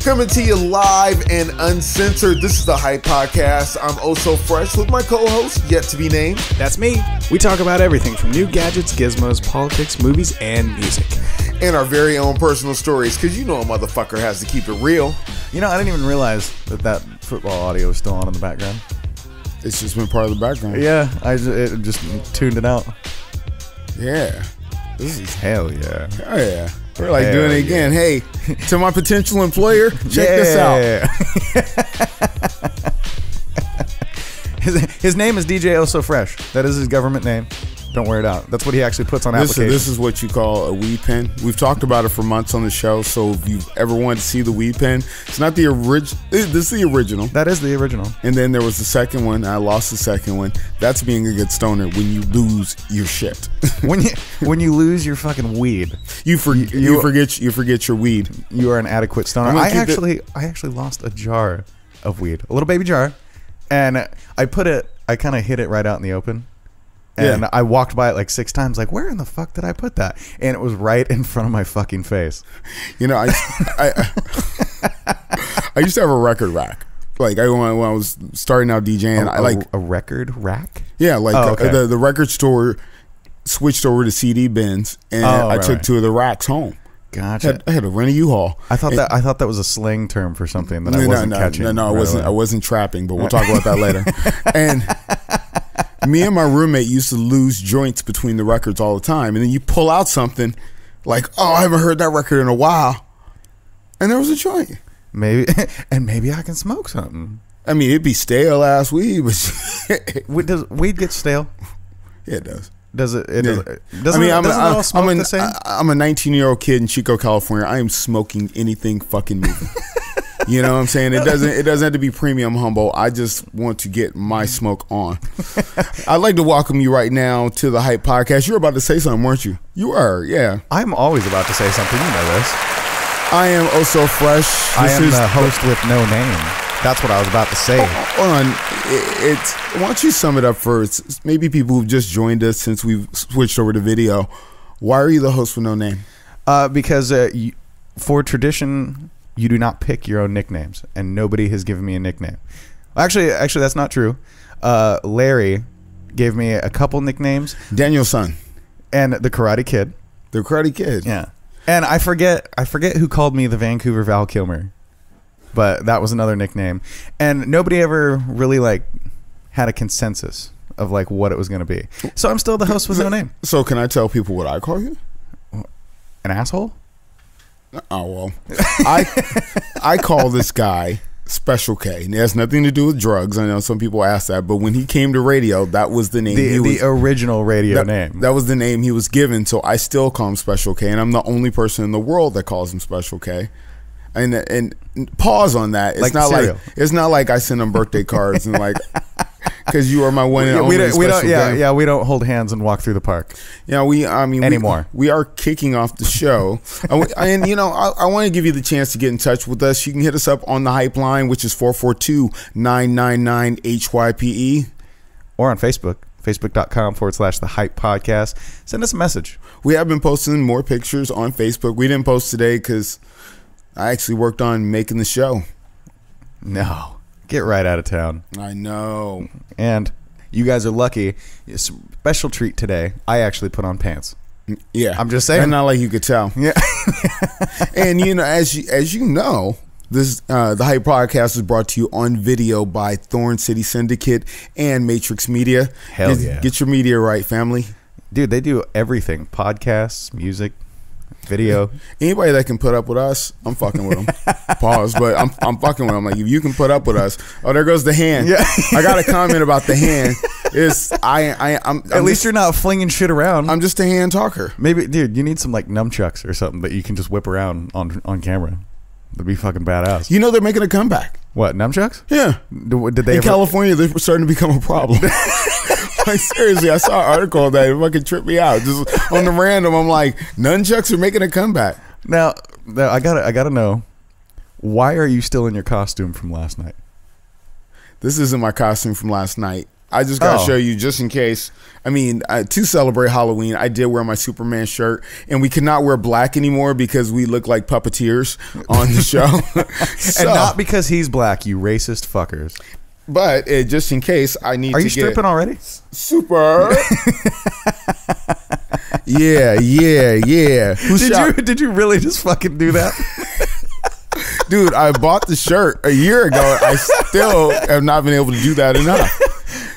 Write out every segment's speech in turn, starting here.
Coming to you live and uncensored. This is the Hype Podcast. I'm oh so fresh with my co-host, yet to be named. That's me. We talk about everything from new gadgets, gizmos, politics, movies, and music. And our very own personal stories, because you know a motherfucker has to keep it real. You know, I didn't even realize that football audio was still on in the background. It's just been part of the background. Yeah, it just tuned it out. Yeah. This is Hell yeah. Oh yeah. We're like Hell doing it again. Hey, to my potential employer, check this out. His name is DJ Oh So Fresh. That is his government name. Don't wear it out. That's what he actually puts on applications. This is what you call a weed pen. We've talked about it for months on the show, so if you've ever wanted to see the weed pen, it's not the original. This is the original. That is the original. And then there was the second one. I lost the second one. That's being a good stoner when you lose your shit. when you lose your fucking weed, you forget your weed. You are an adequate stoner. I actually lost a jar of weed, a little baby jar, and I kind of hid it right out in the open. And yeah. I walked by it like 6 times, like, where in the fuck did I put that? And it was right in front of my fucking face. You know, I used to have a record rack. Like, when I was starting out DJing, I like a record rack. Yeah, like the record store switched over to CD bins, and I took 2 of the racks home. Gotcha. I had to rent a U-Haul. I thought that was a slang term for something that I wasn't catching. No, I wasn't trapping, but we'll talk about that later. And me and my roommate used to lose joints between the records all the time. And then you pull out something like, oh, I haven't heard that record in a while. And there was a joint. Maybe I can smoke something. I mean, it'd be stale ass weed. But does weed get stale? Yeah, it does. Does it? Yeah. Doesn't it all smoke the same? I'm a 19-year-old kid in Chico, California. I am smoking anything fucking moving. You know what I'm saying? It doesn't have to be premium humble. I just want to get my smoke on. I'd like to welcome you right now to the Hype Podcast. You're about to say something, weren't you? You are, yeah. I'm always about to say something. You know this. I am oh so fresh. I am the host with no name. That's what I was about to say. Hold on. Why don't you sum it up first? Maybe people who've just joined us since we've switched over to video. Why are you the host with no name? Because for tradition, you do not pick your own nicknames, and nobody has given me a nickname. Actually, that's not true. Larry gave me a couple nicknames. Daniel's son. And the Karate Kid. The Karate Kid. Yeah. And I forget who called me the Vancouver Val Kilmer, but that was another nickname. And nobody ever really had a consensus of what it was going to be. So I'm still the host with no name. So can I tell people what I call you? An asshole? Oh, well, I call this guy Special K. And it has nothing to do with drugs. I know some people ask that, but when he came to radio, that was the name. The original radio name. That was the name he was given, so I still call him Special K, and I'm the only person in the world that calls him Special K. And pause on that. It's not like I send him birthday cards and because you are my one and only special we don't hold hands and walk through the park. Yeah, anymore. We are kicking off the show, I want to give you the chance to get in touch with us. You can hit us up on the Hype line, which is 442-999-HYPE, or on Facebook. Facebook.com/The Hype Podcast. Send us a message. We have been posting more pictures on Facebook. We didn't post today because I actually worked on making the show. No. Get right out of town. I know. And you guys are lucky. Special treat today. I actually put on pants. Yeah. I'm just saying. And not like you could tell. Yeah. And as you know, this the Hype Podcast is brought to you on video by Thorn City Syndicate and Matrix Media. Hell yeah. Get your media right, family. Dude, they do everything. Podcasts, music, video. Anybody that can put up with us, I'm fucking with them. Pause, but I'm fucking with them. Like, if you can put up with us, oh, there goes the hand. Yeah. I got a comment about the hand. I'm at least you're not flinging shit around. I'm just a hand talker. Maybe, dude, you need some nunchucks or something that you can just whip around on camera. That'd be fucking badass. You know they're making a comeback. What, nunchucks? Yeah. Did they in California? They're starting to become a problem. Seriously, I saw an article that it fucking tripped me out. Just on the random, I'm like, nunchucks are making a comeback. Now I gotta know, why are you still in your costume from last night? This isn't my costume from last night. I just gotta show you just in case. I mean, to celebrate Halloween, I did wear my Superman shirt, and we could not wear black anymore because we look like puppeteers on the show. And not because he's black, you racist fuckers. But just in case, I need to get... Are you stripping already? Super. Yeah. Did you really just fucking do that? Dude, I bought the shirt a year ago. I still have not been able to do that enough.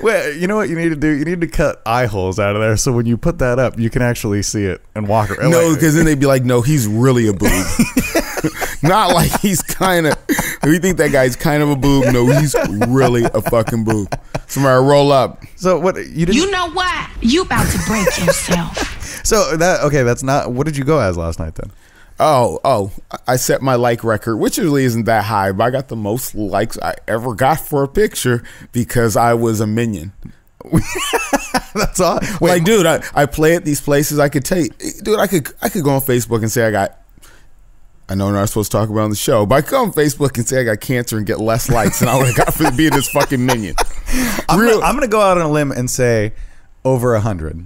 Well, you know what you need to do? You need to cut eye holes out of there so when you put that up, you can actually see it and walk around. No, because then they'd be like, no, he's really a boob. Not like he's kind of... We think that guy's kind of a boob. No, he's really a fucking boob. Somebody roll up. So what... You know what? You about to break yourself. So that's not... What did you go as last night then? Oh, I set my like record, which really isn't that high, but I got the most likes I ever got for a picture because I was a minion. That's all. Wait, like, dude, I play at these places. I could take, dude, I could go on Facebook and say I know we're not supposed to talk about on the show, but I could go on Facebook and say I got cancer and get less likes than I would have got for being this fucking minion. I'm gonna go out on a limb and say over 100.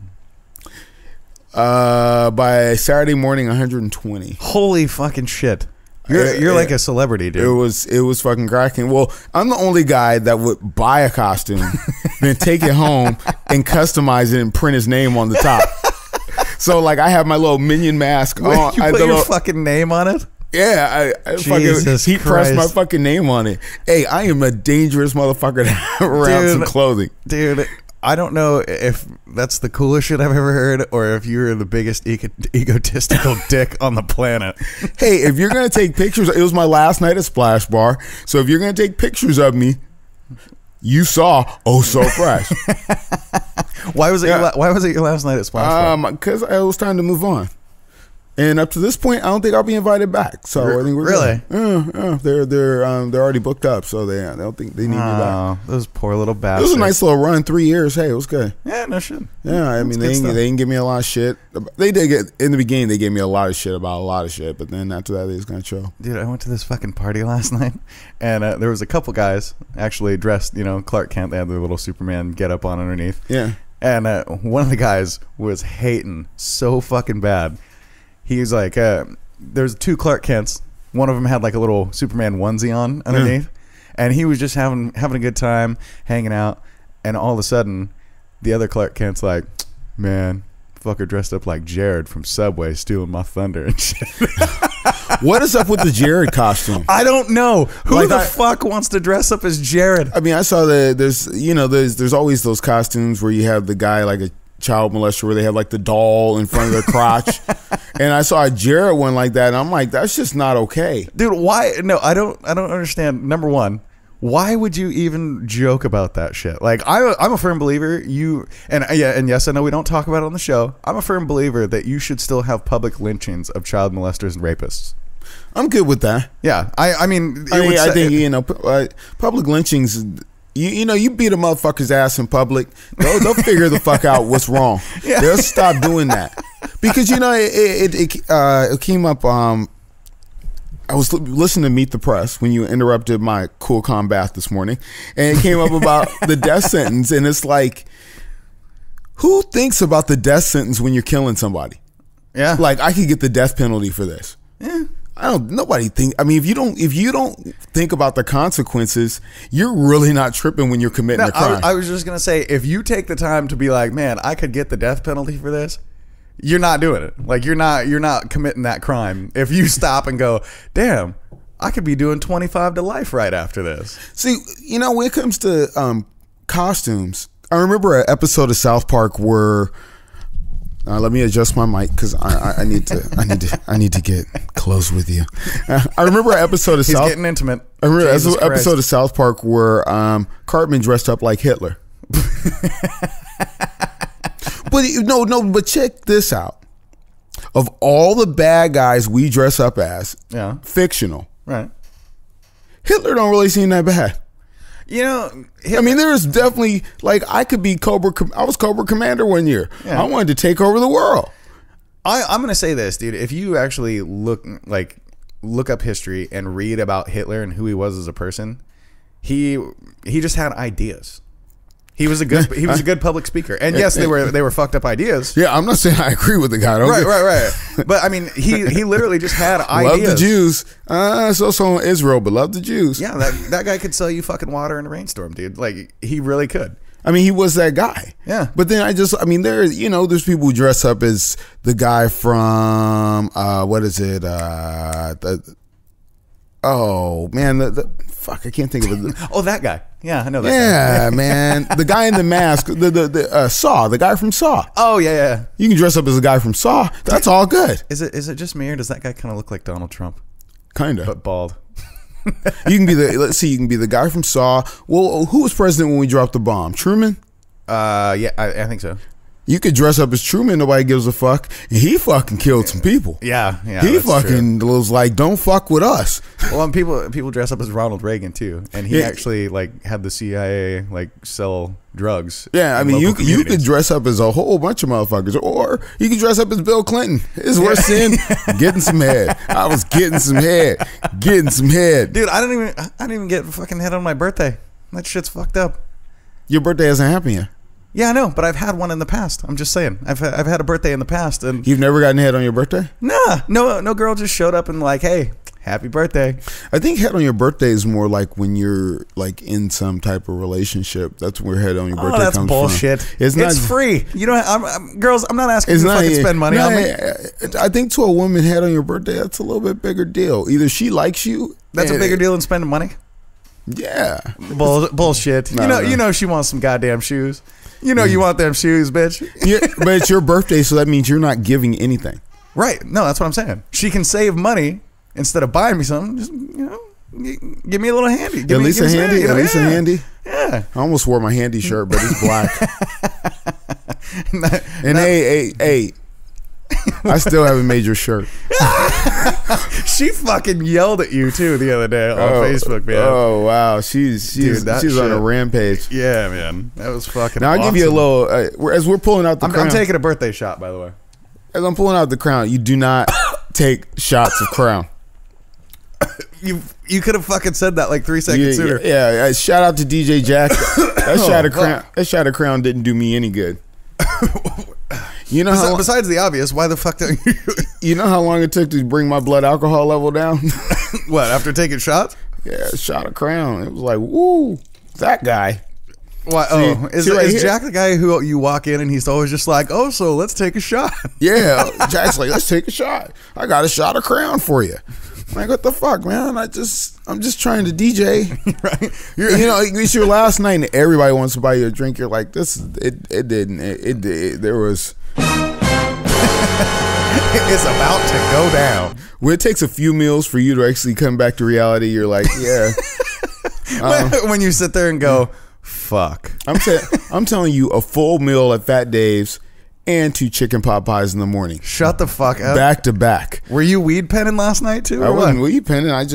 By Saturday morning, 120. Holy fucking shit! You're like a celebrity, dude. It was fucking cracking. Well, I'm the only guy that would buy a costume, then take it home and customize it and print his name on the top. So like, I have my little minion mask on. You put your fucking name on it. Yeah, I fucking heat pressed my fucking name on it. Hey, I am a dangerous motherfucker to have around some clothing, dude. I don't know if that's the coolest shit I've ever heard or if you're the biggest egotistical dick on the planet. Hey, if you're going to take pictures, it was my last night at Splash Bar. So if you're going to take pictures of me, you saw Oh So Fresh. Why was it your last night at Splash Bar? Because it was time to move on. And up to this point, I don't think I'll be invited back. So I think we're really, they're already booked up, so they don't think they need me back. Those poor little bastards. It was a nice little run, 3 years. Hey, it was good. Yeah, no shit. Yeah, I mean they didn't give me a lot of shit. They did get in the beginning. They gave me a lot of shit about a lot of shit, but then after that, they just kind of chill. Dude, I went to this fucking party last night, and there was a couple guys actually dressed, Clark Kent. They had their little Superman get up on underneath. Yeah, and one of the guys was hating so fucking bad. He was like, there's 2 Clark Kents. One of them had like a little Superman onesie on underneath. And he was just having a good time, hanging out. And all of a sudden, the other Clark Kent's like, man, fucker dressed up like Jared from Subway stealing my thunder and shit. What is up with the Jared costume? I don't know. Who the fuck wants to dress up as Jared? I mean, I saw that there's always those costumes where you have the guy like a child molester where they have like the doll in front of their crotch. And I saw a Jared one like that, and I'm like, that's just not okay. Dude, why? No, I don't understand. Number one, why would you even joke about that shit? Like, I'm a firm believer and yes, I know we don't talk about it on the show. I'm a firm believer that you should still have public lynchings of child molesters and rapists. I'm good with that. Yeah, I think public lynchings. You beat a motherfucker's ass in public, they'll figure the fuck out what's wrong. Yeah. They'll stop doing that because it came up. I was listening to Meet the Press when you interrupted my cool calm bath this morning, and it came up about the death sentence, and it's like, who thinks about the death sentence when you're killing somebody? Yeah, like I could get the death penalty for this. Yeah. Nobody think. I mean, if you don't think about the consequences, you're really not tripping when you're committing a crime. I was just gonna say, if you take the time to be like, man, I could get the death penalty for this, you're not doing it. Like you're not committing that crime. If you stop and go, damn, I could be doing 25 to life right after this. See, when it comes to costumes, I remember an episode of South Park where. Let me adjust my mic because I need to get close with you. I remember an episode of getting intimate. I remember an episode of South Park where Cartman dressed up like Hitler. But check this out. Of all the bad guys we dress up as, fictional, right? Hitler don't really seem that bad. I mean, there's definitely like I was Cobra Commander one year. Yeah. I wanted to take over the world. I'm gonna say this, dude. If you actually look up history and read about Hitler and who he was as a person, he just had ideas. He was a good public speaker, and yes, they were fucked up ideas. Yeah, I'm not saying I agree with the guy. Right. But I mean, he literally just had ideas. Love the Jews. So in Israel, but love the Jews. Yeah, that guy could sell you fucking water in a rainstorm, dude. Like, he really could. I mean, he was that guy. Yeah. But then there's people who dress up as the guy from what is it? Oh man, fuck, I can't think of it. Oh, that guy. Yeah, I know that guy. Yeah, man. The guy in the mask, the Saw, the guy from Saw. Oh, yeah. You can dress up as a guy from Saw. That's all good. Is it just me, or does that guy kind of look like Donald Trump? Kind of. But bald. You can be you can be the guy from Saw. Well, who was president when we dropped the bomb? Truman? Yeah, I think so. You could dress up as Truman, nobody gives a fuck, and he fucking killed some people. Yeah. He fucking was like, don't fuck with us. Well, and people dress up as Ronald Reagan too, and he actually like had the CIA like sell drugs. Yeah, I mean, you could dress up as a whole bunch of motherfuckers, or you could dress up as Bill Clinton. His worst sin, getting some head. I was getting some head, dude. I didn't even get fucking head on my birthday. That shit's fucked up. Your birthday hasn't happened yet. Yeah, I know, but I've had one in the past. I'm just saying, I've had a birthday in the past, and you've never gotten head on your birthday? Nah, no girl just showed up and like, hey, happy birthday. I think head on your birthday is more like when you're like in some type of relationship. That's where head on your birthday comes from. That's bullshit. It's free. You know, girls, I'm not asking you to fucking spend money on me. I think to a woman, head on your birthday, that's a little bit bigger deal. Either she likes you. That's a bigger deal than spending money. Yeah. Bullshit. You know she wants some goddamn shoes. You know you want them shoes, bitch. Yeah, but it's your birthday, so that means you're not giving anything. Right. No, that's what I'm saying. She can save money instead of buying me something. Just, give me a little handy. At least a handy. Yeah. I almost wore my handy shirt, but it's black. Hey, I still haven't made your shirt. She fucking yelled at you too the other day on Facebook, man. Oh wow, she's on a rampage. Yeah, man, that was fucking. Now I'll give you a little. As we're pulling out the crown, I'm taking a birthday shot, by the way. As I'm pulling out the crown, you do not take shots of crown. You could have fucking said that like 3 seconds sooner. Yeah. Shout out to DJ Jack. That shot of crown didn't do me any good. You know besides the obvious, why the fuck don't you? You know how long it took to bring my blood alcohol level down? What, after taking shots? Yeah, shot of crown. It was like, woo, that guy. Why? Oh, is Jack the guy who you walk in and he's always just like, oh, so let's take a shot? Yeah, Jack's like, let's take a shot. I got a shot of crown for you. I'm like, what the fuck, man? I'm just trying to DJ. Right? It's your last night and everybody wants to buy you a drink. You're like, there was. It's about to go down. When it takes a few meals for you to actually come back to reality, you're like, yeah. When you sit there and go, fuck. I'm telling you, a full meal at Fat Dave's and 2 chicken pot pies in the morning. Shut the fuck up. Back to back. Were you weed penning last night too? I wasn't weed penning. I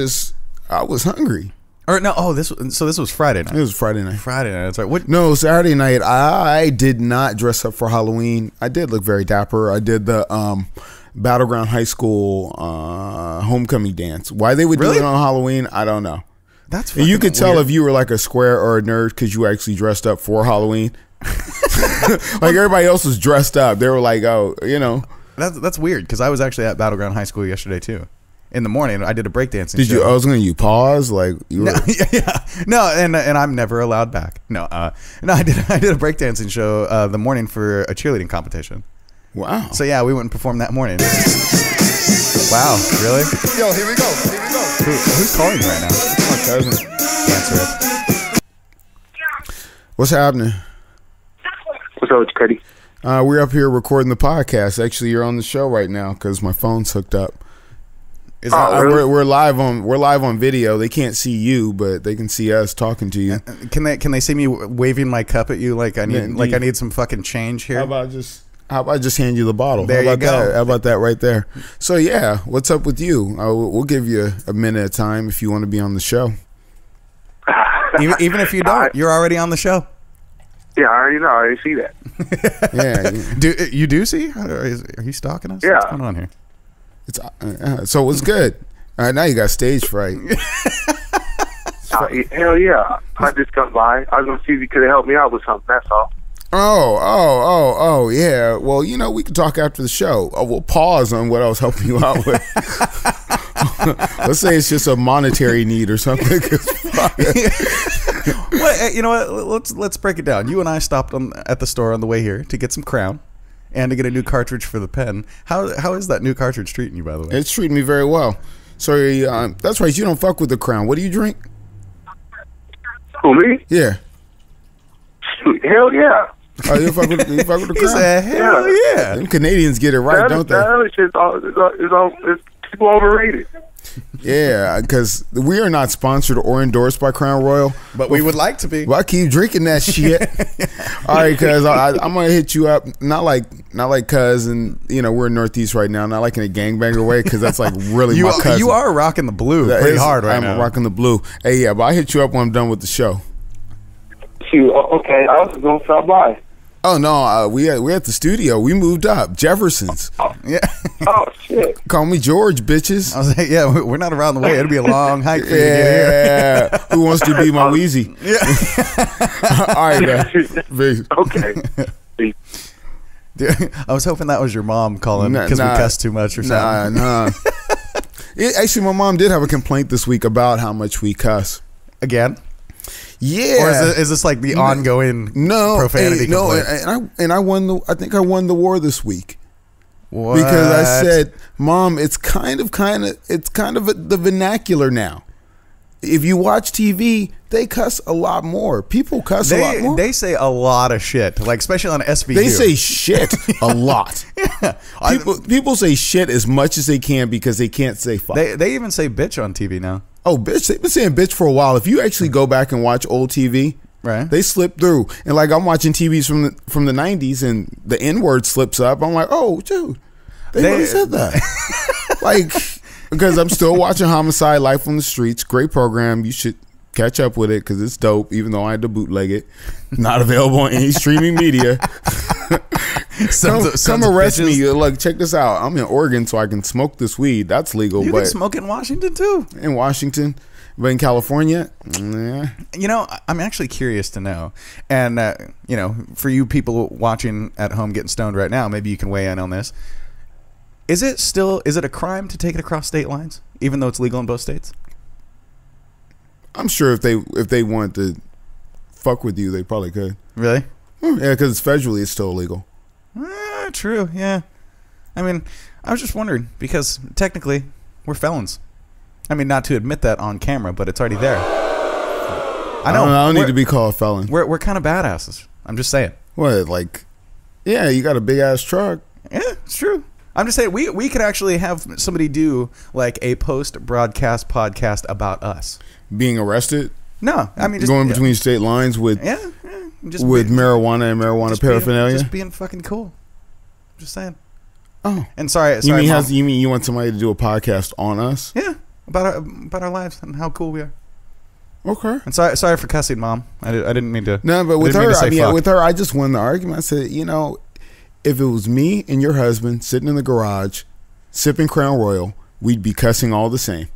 was hungry. Or no, this was Friday night. It was Friday night. Friday night. That's right. No, Saturday night. I did not dress up for Halloween. I did look very dapper. I did the Battleground High School homecoming dance. Why they would do it on Halloween, I don't know. That's and you could tell weird. if you were like a square or a nerd because you actually dressed up for Halloween. Like everybody else was dressed up. They were like, oh, That's weird because I was actually at Battleground High School yesterday too. In the morning, I did a breakdancing show. You pause? Like you were... No, and I'm never allowed back. No, I did a breakdancing show the morning for a cheerleading competition. Wow. So yeah, we went and performed that morning. Wow, really? Yo, here we go. Who's calling you right now? It's my cousin. Answer it. What's happening? What's up, Cuddy? We're up here recording the podcast. Actually, you're on the show right now because my phone's hooked up. Really? We're live on video. They can't see you, but they can see us talking to you. Can they see me waving my cup at you like I need some fucking change here? How about I just hand you the bottle? There you go. How about that right there? So yeah, what's up with you? We'll give you a minute of time if you want to be on the show. Even if you don't, you're already on the show. Yeah, I already know. I already see that. Yeah. Do you see? Are you stalking us? Yeah. What's going on here? So what's good? All right, now you got stage fright. hell yeah. I just come by. I was going to see if you could have helped me out with something. That's all. Oh, yeah. Well, we can talk after the show. We'll pause on what I was helping you out with. Let's say it's just a monetary need or something. Well, you know what? Let's break it down. You and I stopped at the store on the way here to get some Crown and to get a new cartridge for the pen. How is that new cartridge treating you, by the way? It's treating me very well. Sorry, that's right. You don't fuck with the Crown. What do you drink? Who, me? Yeah. Shoot, hell yeah. Oh, you fuck with the Crown? He said, hell yeah. Them Canadians get it right, don't they? It's people overrated. Yeah, because we are not sponsored or endorsed by Crown Royal, but we would like to be. Well, I keep drinking that shit. All right, cuz I'm gonna hit you up, not like cuz, and we're in Northeast right now, not like in a gangbanger way, because that's like really my cousin. You are rocking the blue pretty hard right now. I'm rocking the blue. Hey, yeah, but I hit you up when I'm done with the show. Shoot, okay, I was gonna stop by. Oh no, we're at the studio. We moved up, Jefferson's. Yeah. Oh shit. Call me George, bitches. I was like, yeah, we're not around the way. It'll be a long hike for you to get here. Yeah. Who wants to be my Wheezy? Yeah. All right, man. Okay. Dude, I was hoping that was your mom calling because we cussed too much or something. Nah. Actually, my mom did have a complaint this week about how much we cuss. Again? Yeah. Or is this like the ongoing profanity? No, I think I won the war this week. What? Because I said, Mom, it's kind of the vernacular now. If you watch TV, they cuss a lot more. People cuss a lot more. They say a lot of shit, like especially on SVU. They say shit a lot. Yeah. People say shit as much as they can because they can't say fuck. They even say bitch on TV now. Oh, bitch. They've been saying bitch for a while. If you actually go back and watch old TV, right, they slip through. And like I'm watching TVs from the 90s and the N-word slips up. I'm like, oh, dude, they really said that. Like, because I'm still watching Homicide: Life on the Streets. Great program. You should catch up with it because it's dope, even though I had to bootleg it. Not available on any streaming media. Come arrest me. Look, check this out. I'm in Oregon, so I can smoke this weed. That's legal. You can smoke in Washington too. In Washington, but in California, nah. I'm actually curious to know, and for you people watching at home getting stoned right now, maybe you can weigh in on this. Is it a crime to take it across state lines, even though it's legal in both states? I'm sure if they wanted to fuck with you, they probably could. Really? Yeah, because federally it's still illegal. True, yeah. I mean, I was just wondering, because technically we're felons. I mean, not to admit that on camera, but it's already there. I know. I don't need to be called a felon. We're kind of badasses. I'm just saying. What, like, yeah, you got a big-ass truck. Yeah, it's true. I'm just saying, we could actually have somebody do, like, a post-broadcast podcast about us. Being arrested? No, I mean, just going between state lines with marijuana and marijuana paraphernalia. Just being fucking cool. Just saying. Oh, and sorry. You mean you want somebody to do a podcast on us? Yeah, about our lives and how cool we are. Okay. And sorry for cussing, Mom. I didn't mean to. No, but with her, I just won the argument. I said, if it was me and your husband sitting in the garage sipping Crown Royal, we'd be cussing all the same.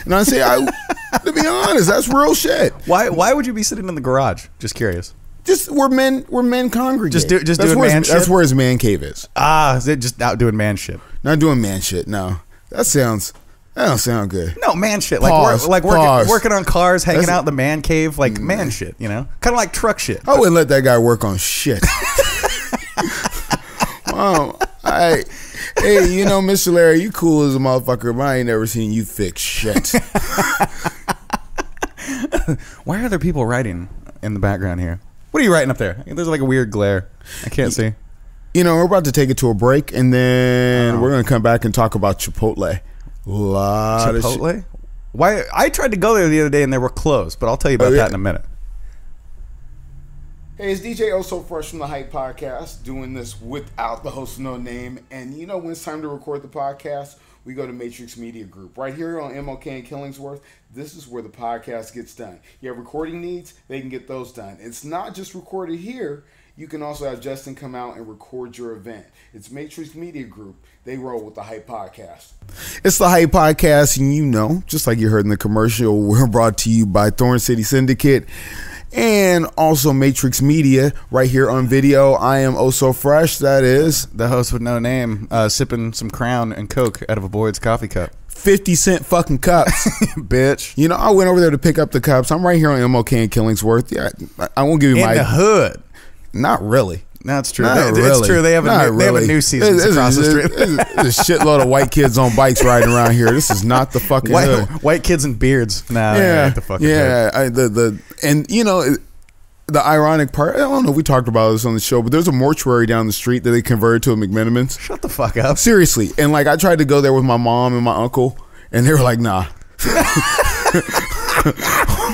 And I say, to be honest, that's real shit. Why would you be sitting in the garage? Just curious. Just we're men congregate. Just doing man shit. That's where his man cave is. Is it just out doing man shit? Not doing man shit. No, that don't sound good. No, man shit. Pause, working on cars, hanging out in the man cave, like man shit. Kind of like truck shit. I wouldn't let that guy work on shit. Hey, Mr. Larry, you cool as a motherfucker, but I ain't never seen you fix shit. Why are there people writing in the background here? What are you writing up there? There's like a weird glare. I can't see. We're about to take it to a break, and then we're going to come back and talk about Chipotle. Chipotle? Why? I tried to go there the other day, and they were closed, but I'll tell you about that in a minute. Hey, it's DJ Oso Fresh from the Hype Podcast, doing this without the host no name. And when it's time to record the podcast, we go to Matrix Media Group. Right here on MLK and Killingsworth, this is where the podcast gets done. You have recording needs, they can get those done. It's not just recorded here. You can also have Justin come out and record your event. It's Matrix Media Group. They roll with the Hype Podcast. It's the Hype Podcast, and you know, just like you heard in the commercial, we're brought to you by Thorn City Syndicate and also Matrix Media right here on video. I am Oh So Fresh. That is the host with no name, sipping some Crown and Coke out of a Boyd's coffee cup. 50-cent fucking cups. Bitch. You know, I went over there to pick up the cups. I'm right here on MLK and Killingsworth. Yeah, I won't give you in the hood. Not really. That's true. Really. It's true. They have a new season across the street. There's a shitload of white kids on bikes riding around here. This is not the fucking hood. White kids and beards. Nah, yeah, the fucking hood. And you know, the ironic part, I don't know if we talked about this on the show, but there's a mortuary down the street that they converted to a McMenamins. Shut the fuck up. Seriously. And like, I tried to go there with my mom and my uncle, and they were like, nah.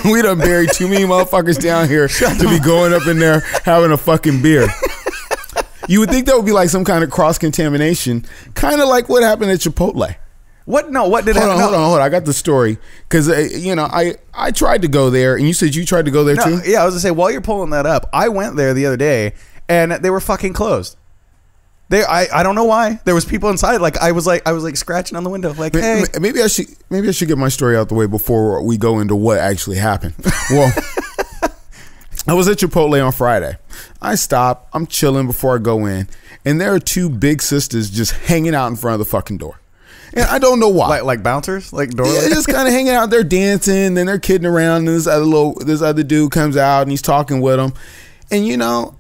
We done buried too many motherfuckers down here to be going up in there having a fucking beer. You would think that would be like some kind of cross-contamination, kind of like what happened at Chipotle. What? No, what did happen? Hold on. I got the story. Because, you know, I tried to go there, and you said you tried to go there too? Yeah, I was going to say, while you're pulling that up, I went there the other day, and they were fucking closed. I don't know why. There was people inside. Like I was like scratching on the window. Like, hey, maybe I should get my story out the way before we go into what actually happened. Well, I was at Chipotle on Friday. I stop. I'm chilling before I go in, and there are two big sisters just hanging out in front of the fucking door. And I don't know why. Like bouncers, like door. Yeah, just kind of hanging out. They're dancing, then they're kidding around. And this other dude comes out and he's talking with them, and you know.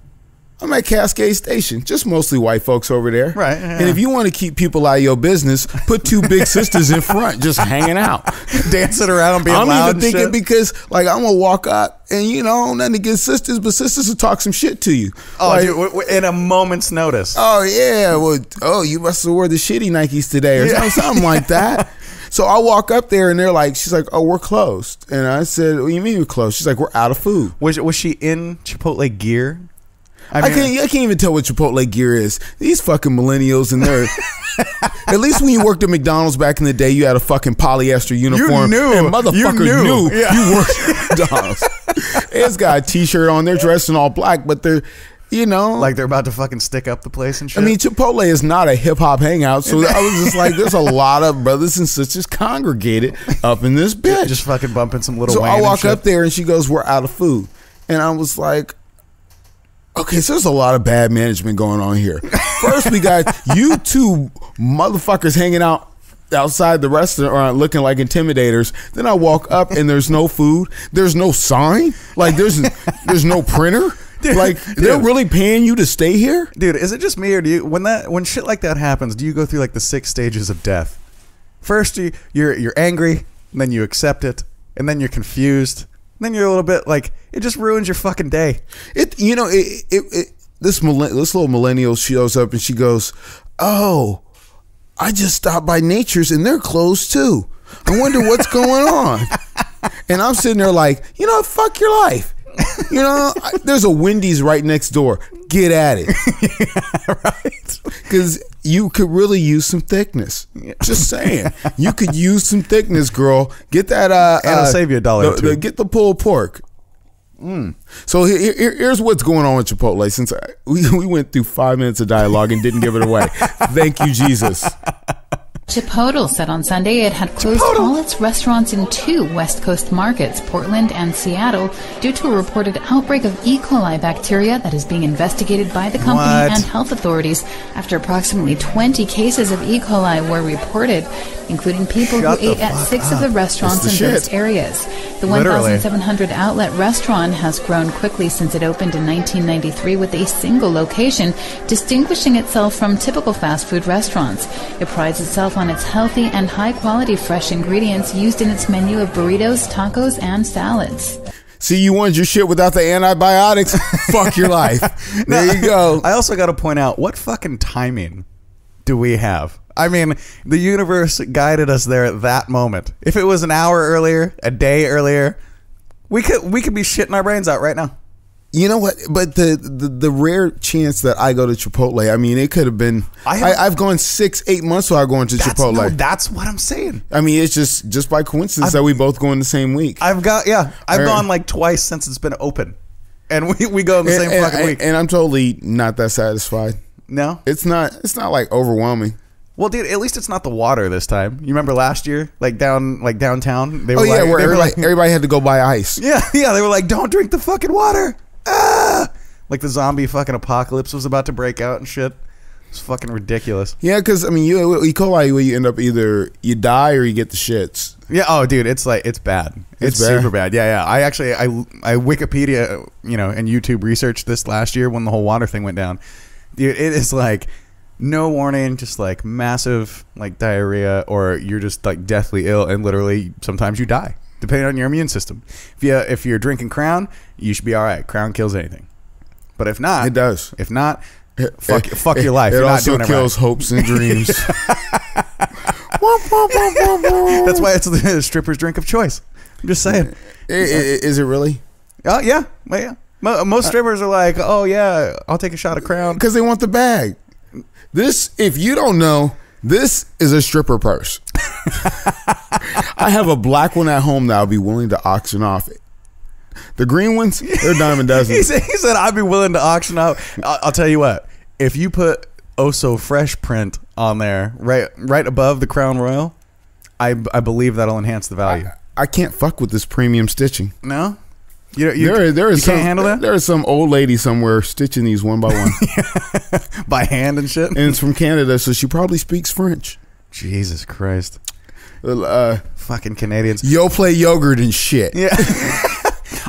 I'm at Cascade Station, just mostly white folks over there. Right. Yeah. And if you want to keep people out of your business, put two big sisters in front, just hanging out. Dancing around, being I'm loud even thinking shit. because, like, I'm going to walk up and, you know, nothing against sisters, but sisters will talk some shit to you. Oh, like, dude, in a moment's notice. Oh, yeah. Well, you must have wore the shitty Nikes today or something like that. So I walk up there and they're like, she's like, oh, we're closed. And I said, what do you mean we're closed? She's like, we're out of food. Was she in Chipotle gear? I can't even tell what Chipotle gear is. These fucking millennials and they're at least when you worked at McDonald's back in the day, you had a fucking polyester uniform. You knew. And motherfucker knew Yeah. you worked at McDonald's. It's got a t-shirt on, they're dressed in all black, but they're, you know, like they're about to fucking stick up the place and shit. I mean, Chipotle is not a hip hop hangout, so I was just like, there's a lot of brothers and sisters congregated up in this bitch. Just fucking bumping some little. So Wayne I walk and up there and she goes, we're out of food. And I was like, okay, so there's a lot of bad management going on here. First, we got you two motherfuckers hanging out outside the restaurant looking like intimidators. Then I walk up and there's no food. There's no sign. Like there's no printer. Like they're really paying you to stay here? Dude, is it just me or do you when shit like that happens, do you go through like the 6 stages of death? First you're angry, and then you accept it, and then you're confused. Then you're a little bit like it just ruins your fucking day. This little millennial shows up and she goes, "Oh, I just stopped by Nature's and they're closed too. I wonder what's going on." And I'm sitting there like, you know, fuck your life. You know, there's a Wendy's right next door. Get at it. Yeah, right. Because you could really use some thickness. Just saying. You could use some thickness, girl. Get that. And I'll save you $1 or $2. Get the pulled pork. So here's what's going on with Chipotle. Since we went through 5 minutes of dialogue and didn't give it away. Thank you, Jesus. Chipotle said on Sunday it had closed all its restaurants in 2 West Coast markets, Portland and Seattle, due to a reported outbreak of E. coli bacteria that is being investigated by the company and health authorities after approximately 20 cases of E. coli were reported, including people who ate at 6 of the restaurants in those areas. The 1,700 outlet restaurant has grown quickly since it opened in 1993 with a single location, distinguishing itself from typical fast food restaurants. It prides itself on its healthy and high-quality fresh ingredients used in its menu of burritos, tacos, and salads. See, you wanted your shit without the antibiotics? Fuck your life. There you go. I also got to point out, what fucking timing do we have? I mean, the universe guided us there at that moment. If it was an hour earlier, a day earlier, we could be shitting our brains out right now. You know what? But the rare chance that I go to Chipotle, I mean, it could have been. I've gone 6-8 months without going to Chipotle. No, that's what I'm saying. I mean, it's just by coincidence that we both go in the same week. I've gone like twice since it's been open. and we go in the same fucking week. And I'm totally not that satisfied. No, it's not like overwhelming. Well, dude, at least it's not the water this time. You remember last year, downtown? They were where everybody had to go buy ice. Yeah, they were like, don't drink the fucking water. Ah! Like the zombie fucking apocalypse was about to break out and shit. It's fucking ridiculous. Yeah, because I mean, E. coli, you end up either you die or you get the shits. Yeah. Oh, dude, it's bad. It's bad. super bad. Yeah. I Wikipedia, and YouTube researched this last year when the whole water thing went down. Dude, it is like no warning, just like massive like diarrhea, or you're just like deathly ill, and literally sometimes you die depending on your immune system. If you're drinking Crown, you should be all right. Crown kills anything, but if not, it does. If not, fuck your life. It You're also not doing kills hopes and dreams. That's why it's the stripper's drink of choice. I'm just saying. Is it really? Oh yeah, well, yeah. Most strippers are like, oh yeah, I'll take a shot of Crown because they want the bag. This, if you don't know, this is a stripper purse. I have a black one at home that I'll be willing to auction off. The green ones, they're dime a dozen. He said I'd be willing to auction off. I'll tell you what, if you put Oh So Fresh print on there, right above the Crown Royal, I believe that'll enhance the value. I can't fuck with this premium stitching. No? There you can't handle that? There is some old lady somewhere stitching these one by one. By hand and shit? And it's from Canada, so she probably speaks French. Jesus Christ. Fucking Canadians. Yo play yogurt and shit. Yeah.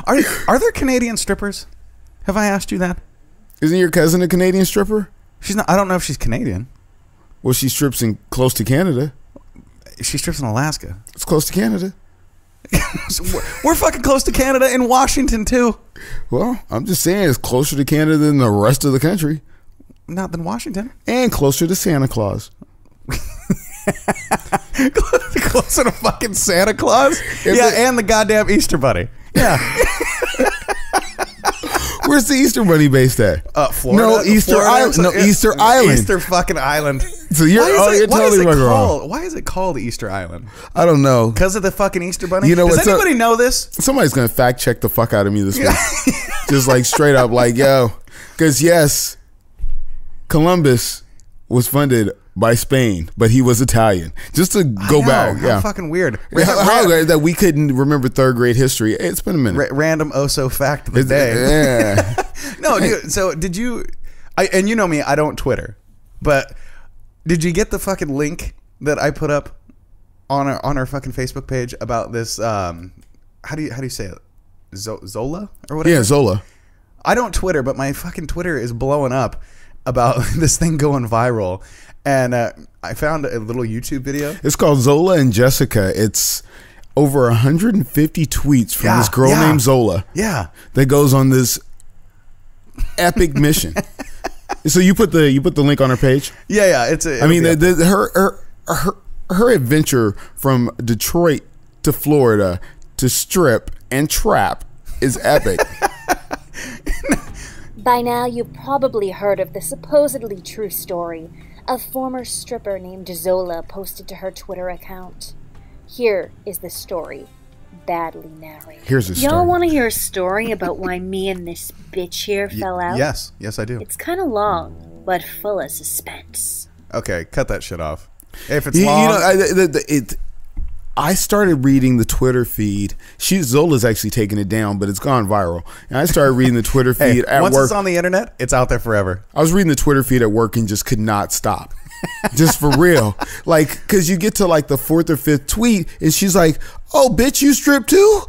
Are there Canadian strippers? Have I asked you that? Isn't your cousin a Canadian stripper? She's not. I don't know if she's Canadian. Well, she strips in close to Canada. She strips in Alaska. It's close to Canada. We're fucking close to Canada in Washington too. Well, I'm just saying it's closer to Canada than the rest of the country. Not than Washington. And closer to Santa Claus. Closer to fucking Santa Claus? And the goddamn Easter Bunny. Yeah. Where's the Easter Bunny based at? Florida. No, Easter Island. No, Easter Island. Easter fucking Island. So you're totally wrong. Why is it called Easter Island? I don't know. Because of the fucking Easter Bunny? Does anybody know this? Somebody's going to fact check the fuck out of me this week. Just like straight up like, yo. Because yes, Columbus was funded by Spain, but he was Italian. Just to go back. How fucking weird. How that we couldn't remember third grade history. It's been a minute. Random Oso fact of the day. Yeah. No, dude, so did you... and you know me, I don't Twitter. But did you get the fucking link that I put up on our fucking Facebook page about this... how do you say it? Zola? Or whatever? Yeah, Zola. I don't Twitter, but my fucking Twitter is blowing up about this thing going viral. And I found a little YouTube video. It's called Zola and Jessica. It's over 150 tweets from this girl named Zola. Yeah. That goes on this epic mission. So you put the link on her page? Yeah. Her adventure from Detroit to Florida to strip and trap is epic. By now, you've probably heard of the supposedly true story. A former stripper named Zola posted to her Twitter account. Here is the story, badly narrated. Here's the story. Y'all want to hear a story about why me and this bitch here fell out? Yes, I do. It's kind of long, but full of suspense. Okay, cut that shit off. If it's long... I started reading the Twitter feed. Zola's actually taking it down, but it's gone viral. And I started reading the Twitter feed at work. Once it's on the internet, it's out there forever. I was reading the Twitter feed at work and just could not stop. Just for real. Like, because you get to like the fourth or fifth tweet and she's like, oh, bitch, you strip too?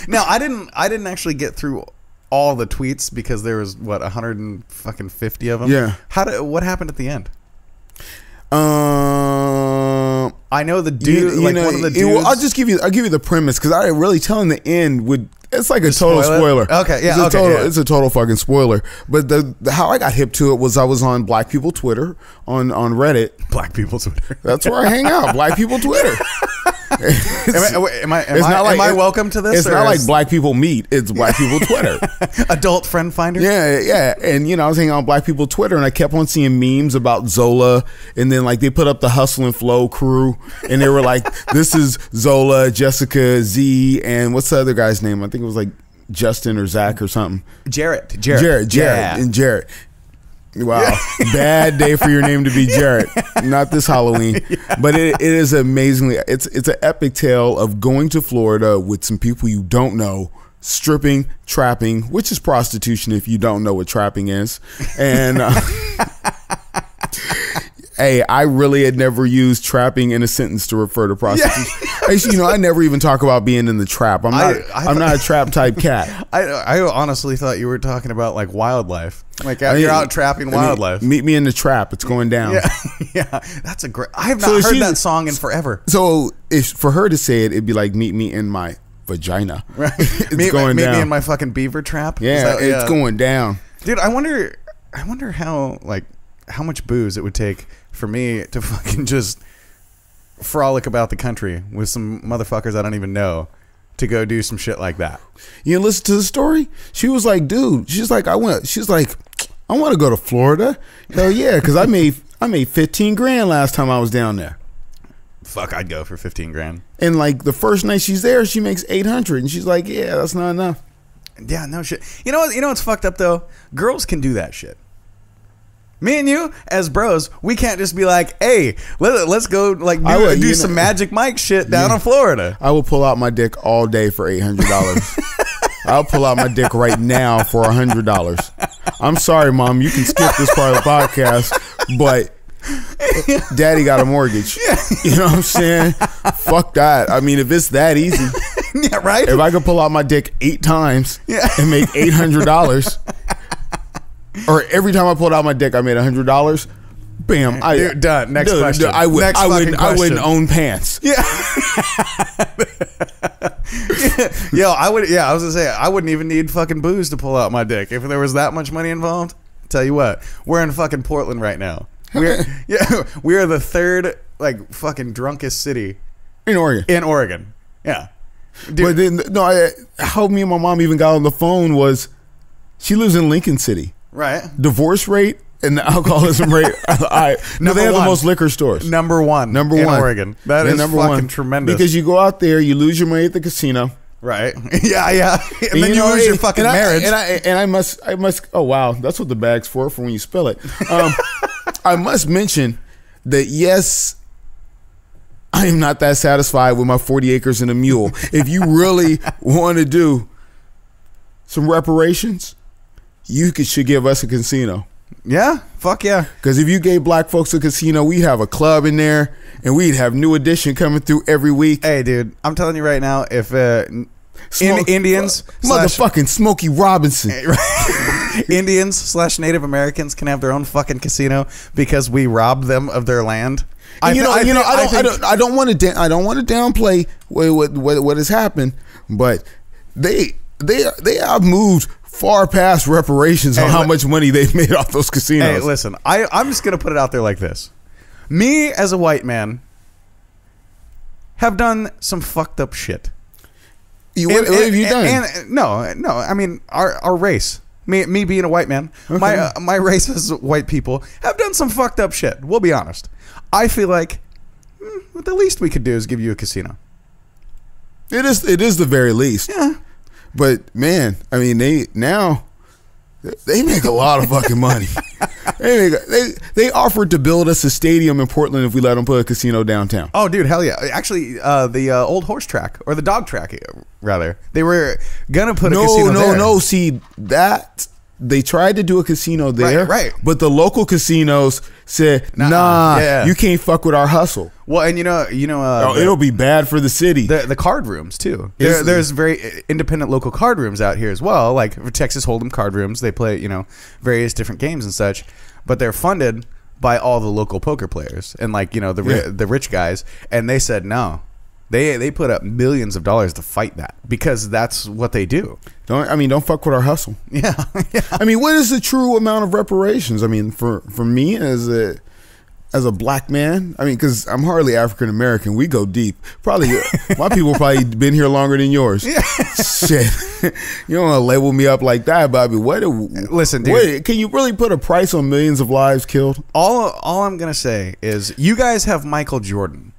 Now, I didn't actually get through all the tweets because there was, 150 of them? Yeah. What happened at the end? I know the dude. One of the dudes. I'll give you the premise because I really telling the end would. It's like a total spoiler. Okay, yeah, it's a total fucking spoiler. But how I got hip to it was I was on Black People Twitter on Reddit. Black People Twitter. That's where I hang out. Black People Twitter. Am I welcome to this? It's not like Black People Meet. It's Black People Twitter. Adult friend finder. Yeah. And I was hanging on Black People Twitter, and I kept on seeing memes about Zola, and then like they put up the Hustle and Flow crew, and they were like, "This is Zola, Jessica, Z, and what's the other guy's name? I think it was like Justin or Zach or something. Jarrett. Yeah. And Jarrett. Wow, bad day for your name to be Jarrett. Not this Halloween, but it is amazingly. It's an epic tale of going to Florida with some people you don't know, stripping, trapping, which is prostitution if you don't know what trapping is. And hey, I really had never used trapping in a sentence to refer to prostitution. Actually, I never even talk about being in the trap. I'm not a trap type cat. I honestly thought you were talking about like wildlife. Like you're out trapping wildlife. Meet me in the trap. It's going down. Yeah. That's a great. I have not heard that song in forever. So if for her to say it, it'd be like meet me in my vagina. Right. It's going down. Meet me in my fucking beaver trap. Yeah, it's going down. Dude, I wonder how much booze it would take for me to fucking just frolic about the country with some motherfuckers I don't even know to go do some shit like that. You listen to the story? She was like, dude, she's like, I want to go to Florida. Hell yeah, because I made $15,000 last time I was down there. Fuck, I'd go for $15,000. And like the first night she's there, she makes $800, and she's like, yeah, that's not enough. Yeah, no shit. You know what's fucked up though? Girls can do that shit. Me and you, as bros, we can't just be like, hey, let's go like do some Magic Mike shit down in Florida. I will pull out my dick all day for $800. I'll pull out my dick right now for $100. I'm sorry, Mom. You can skip this part of the podcast, but Daddy got a mortgage. You know what I'm saying? Fuck that. I mean, if it's that easy. Yeah, right? If I could pull out my dick 8 times and make $800, or every time I pulled out my dick, I made $100. Bam! Dude, done. Next question. I wouldn't own pants. Yeah. Yo, I would. Yeah, I was gonna say I wouldn't even need fucking booze to pull out my dick if there was that much money involved. Tell you what, we're in fucking Portland right now. We are the third like fucking drunkest city in Oregon. Yeah. Dude. But how me and my mom even got on the phone was she lives in Lincoln City. Right. Divorce rate and the alcoholism rate. They have the most liquor stores. Number one in Oregon. That is fucking tremendous. Because you go out there, you lose your money at the casino. Right. Yeah. And then you lose your fucking marriage. And I must. Oh wow, that's what the bag's for when you spill it. I must mention that yes, I am not that satisfied with my 40 acres and a mule. If you really want to do some reparations, you should give us a casino. Yeah, fuck yeah. Because if you gave black folks a casino, we'd have a club in there, and we'd have New Edition coming through every week. Hey, dude, I'm telling you right now, if Indians, motherfucking Smokey Robinson, Indians / Native Americans can have their own fucking casino because we robbed them of their land. I don't want to downplay what has happened, but they have moved far past reparations on how much money they've made off those casinos. Hey, listen, I'm just going to put it out there like this. Me, as a white man, have done some fucked up shit. What have you done? No, I mean, our race. Me being a white man, okay. My race as white people have done some fucked up shit. We'll be honest. I feel like the least we could do is give you a casino. It is the very least. Yeah. But man, I mean, they make a lot of fucking money. They offered to build us a stadium in Portland if we let them put a casino downtown. Oh, dude, hell yeah! Actually, the old horse track or the dog track, rather, they were gonna put a casino there. No. See that they tried to do a casino there, right? But the local casinos said, "Nah, you can't fuck with our hustle." Well, and it'll be bad for the city. The card rooms too. There's very independent local card rooms out here as well, like Texas Hold'em card rooms. They play various different games and such, but they're funded by all the local poker players and the rich guys. And they said no. They put up millions of dollars to fight that because that's what they do. Don't fuck with our hustle. Yeah. I mean, what is the true amount of reparations? I mean, for me as a black man, I mean, because I'm hardly African American, we go deep. Probably my people probably been here longer than yours. Yeah. Shit, you don't want to label me up like that, Bobby. Listen, dude, can you really put a price on millions of lives killed? All I'm gonna say is you guys have Michael Jordan.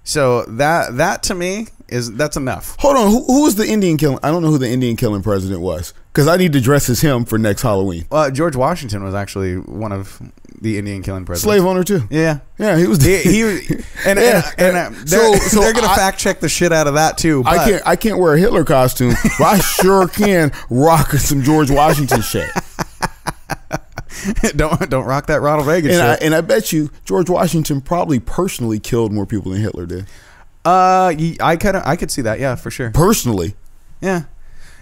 So that to me That's enough. Hold on, who was the Indian killing? I don't know who the Indian killing president was, because I need to dress as him for next Halloween. George Washington was actually one of the Indian killing presidents. Slave owner too. Yeah, he was. They're gonna fact check the shit out of that too. But I can't wear a Hitler costume, but I sure can rock some George Washington shit. don't rock that Ronald Reagan shit. And I bet you George Washington probably personally killed more people than Hitler did. I could see that. Yeah, for sure. Personally. Yeah.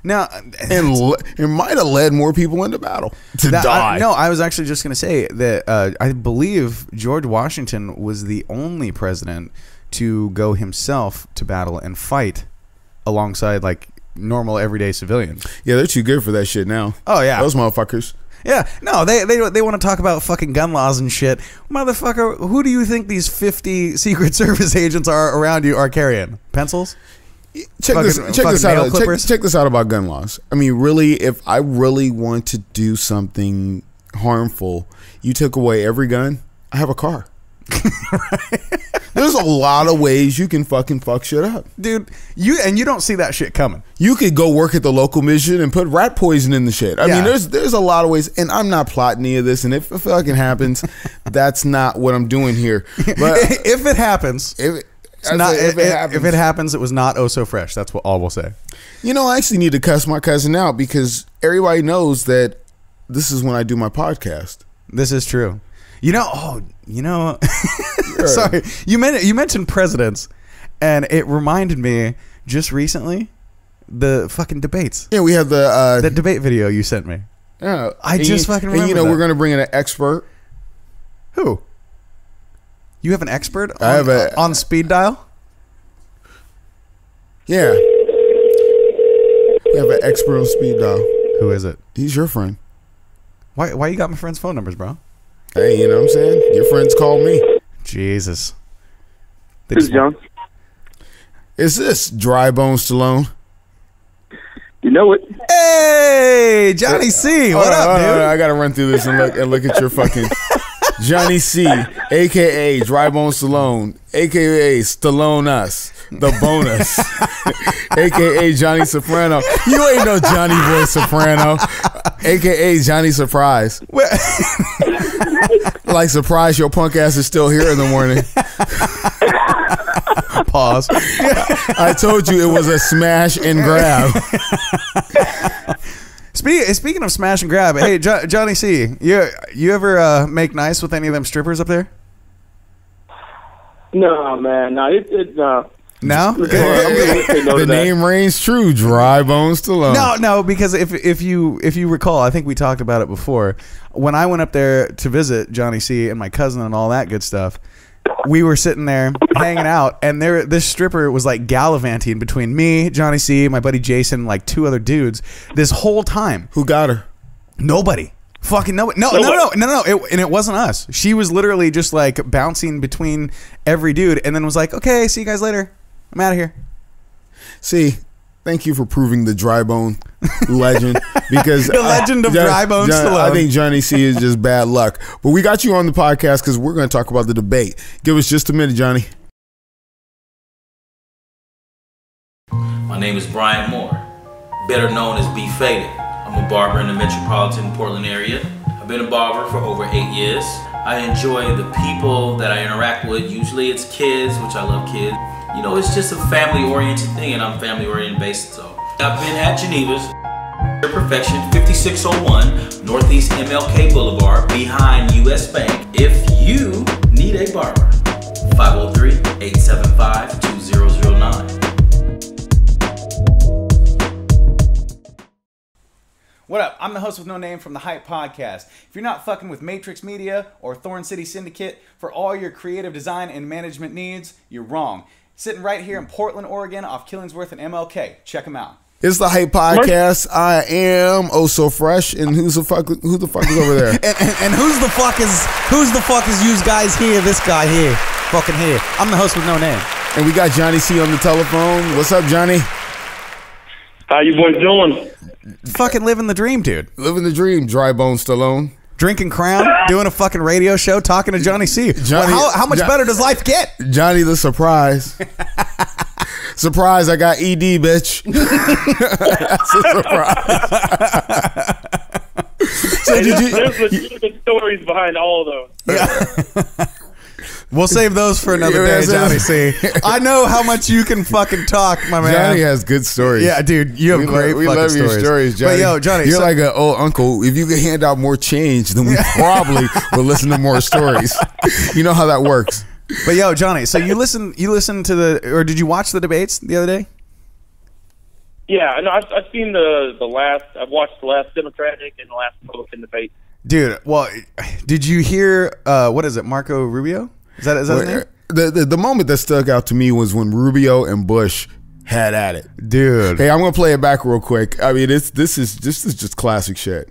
Now, and it might have led more people into battle to die. I was actually just going to say that I believe George Washington was the only president to go himself to battle and fight alongside like normal everyday civilians. Yeah, they're too good for that shit now. Oh yeah, those motherfuckers. Yeah, no, they want to talk about fucking gun laws and shit. Motherfucker, who do you think these 50 Secret Service agents are around you are carrying? Pencils? Check this out about gun laws. I mean, really, if I really want to do something harmful, you took away every gun, I have a car. Right. There's a lot of ways you can fucking fuck shit up, dude. You don't see that shit coming. You could go work at the local mission and put rat poison in the shit. I mean, there's a lot of ways, and I'm not plotting any of this. And if it fucking happens, that's not what I'm doing here. But if it happens, if it happens, it was not oh so fresh. That's what all we'll say. You know, I actually need to cuss my cousin out because everybody knows that this is when I do my podcast. This is true. Sorry, you mentioned presidents, and it reminded me just recently the fucking debates. Yeah, we have the debate video you sent me. Yeah, fucking remember. And we're going to bring in an expert. Who? You have an expert on speed dial? Yeah, we have an expert on speed dial. Who is it? He's your friend. Why you got my friends' phone numbers, bro? Hey, you know what I'm saying? Your friends called me. Jesus. Who's John? Is this Dry Bones Stallone? You know it. Hey, Johnny C. What up, dude? I gotta run through this and look at your fucking Johnny C, aka Dry Bones Stallone, aka Stallone Us, the bonus, aka Johnny Soprano. You ain't no Johnny Boy Soprano, aka Johnny Surprise. Like surprise, your punk ass is still here in the morning. Pause. I told you it was a smash and grab. Speaking of smash and grab, hey Johnny C, you ever make nice with any of them strippers up there? No, man, no. No? The name reigns true, Dry Bones Stallone. No, because if you recall, I think we talked about it before. When I went up there to visit Johnny C and my cousin and all that good stuff, we were sitting there hanging out, and this stripper was like gallivanting between me, Johnny C, my buddy Jason, like two other dudes this whole time. Who got her? Nobody. Fucking nobody. No. And it wasn't us. She was literally just like bouncing between every dude, and then was like, "Okay, see you guys later. I'm out of here." See, thank you for proving the Dry Bone legend, because the legend of Dry Bone Stallone. I think Johnny C is just bad luck. But we got you on the podcast because we're going to talk about the debate. Give us just a minute, Johnny. My name is Brian Moore, better known as B Faded. I'm a barber in the metropolitan Portland area. I've been a barber for over 8 years. I enjoy the people that I interact with. Usually it's kids, which I love kids. You know, it's just a family-oriented thing, and I'm family-oriented based, so. I've been at Geneva's, Perfection, 5601 Northeast MLK Boulevard, behind US Bank. If you need a barber, 503-875-2009. What up? I'm the host with no name from the Hype Podcast. If you're not fucking with Matrix Media or Thorn City Syndicate for all your creative design and management needs, you're wrong. Sitting right here in Portland, Oregon, off Killingsworth and MLK. Check them out. It's the Hype Podcast. I am oh so fresh, and who the fuck is over there? and who's the fuck is you guys here? This guy here, fucking here. I'm the host with no name. And we got Johnny C on the telephone. What's up, Johnny? How you boys doing? Fucking living the dream, dude. Living the dream, Dry Bone Stallone. Drinking Crown, doing a fucking radio show, talking to Johnny C. How much better does life get? Johnny the Surprise. Surprise! I got ED, bitch. That's a surprise. So there's legitimate stories behind all of those. Yeah. We'll save those for another day, Johnny C. I know how much you can fucking talk, my man. Johnny has good stories. Yeah, dude, you have great we fucking love stories. your stories, Johnny. But yo, Johnny, you're like an old uncle. If you could hand out more change, then we probably will listen to more stories. You know how that works. But yo, Johnny, so you listen to or did you watch the debates the other day? Yeah, no, I've seen I've watched the last Democratic and the last Republican debate. Dude, well, did you hear what is it, Marco Rubio? Is that his name? The moment that stuck out to me was when Rubio and Bush had at it. Dude. Hey, I'm gonna play it back real quick. I mean, this is just classic shit.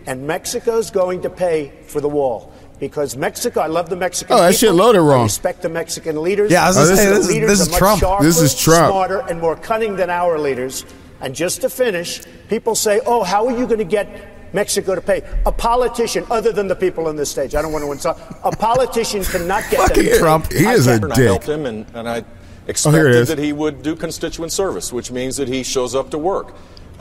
And Mexico's going to pay for the wall. Because Mexico, I love the Mexican people. Oh, that shit loaded wrong. I respect the Mexican leaders. Yeah, I was gonna say, this is Trump. Sharper, this is Trump. Smarter and more cunning than our leaders. And just to finish, people say, oh, how are you going to get Mexico to pay? A politician, other than the people on this stage, I don't want to insult, a politician cannot get fucking them. Trump. He is a I dick. helped him, and I expected that he would do constituent service, which means that he shows up to work.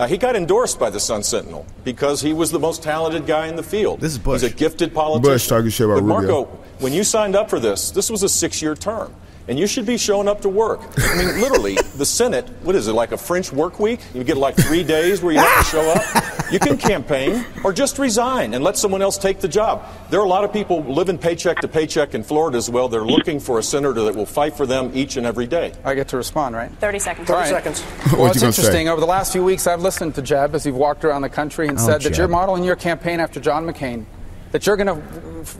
He got endorsed by the Sun Sentinel because he was the most talented guy in the field. This is Bush. He's a gifted politician. Bush talking shit about but Marco, Rubio. when you signed up for this was a 6-year term. And you should be showing up to work. I mean, literally, the Senate, what is it, like a French work week? You get like 3 days where you have to show up. You can campaign or just resign and let someone else take the job. There are a lot of people living paycheck to paycheck in Florida as well. They're looking for a senator that will fight for them each and every day. I get to respond, right? 30 seconds. 30 seconds. Well, it's interesting. Over the last few weeks, I've listened to Jeb as you've walked around the country and said that you're modeling your campaign after John McCain. That you're going to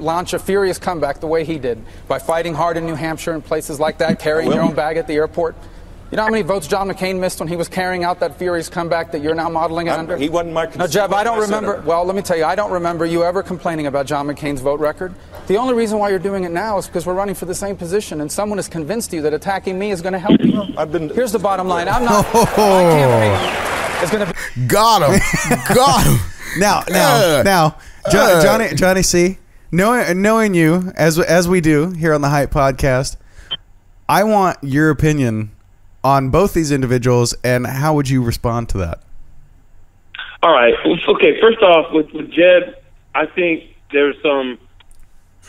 launch a furious comeback the way he did by fighting hard in New Hampshire and places like that, carrying your own bag at the airport. You know how many votes John McCain missed when he was carrying out that furious comeback that you're now modeling it under? He wasn't my No, Jeb, I don't remember. Well, let me tell you, I don't remember you ever complaining about John McCain's vote record. The only reason why you're doing it now is because we're running for the same position, and someone has convinced you that attacking me is going to help you. Here's the bottom line. I'm not. My campaign is going to be. Got him. Got him. Now, Johnny C. Knowing you as we do here on the Hype Podcast, I want your opinion on both these individuals, and how would you respond to that? All right. Okay. First off, with Jeb, I think there's some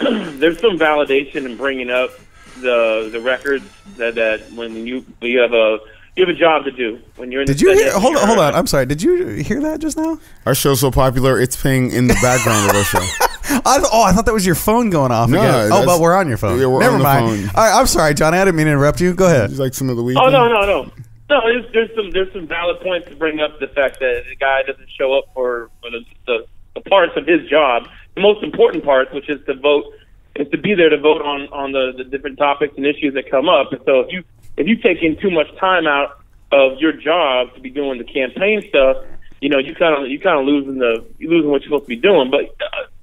validation in bringing up the records that when you have a job to do when you're in. Did you hear? Hold on. I'm sorry. Did you hear that just now? Our show's so popular, it's playing in the background of our show. I thought that was your phone going off again. Oh, but we're on your phone. Yeah, we're Never on the mind. phone. All right, I'm sorry, Johnny. I didn't mean to interrupt you. Go ahead. It's like some of the week. Oh no. No, there's some valid points to bring up the fact that the guy doesn't show up for the parts of his job, the most important parts, which is to vote, is to be there to vote on the different topics and issues that come up. And so if you take in too much time out of your job to be doing the campaign stuff, you kind of losing what you're supposed to be doing. But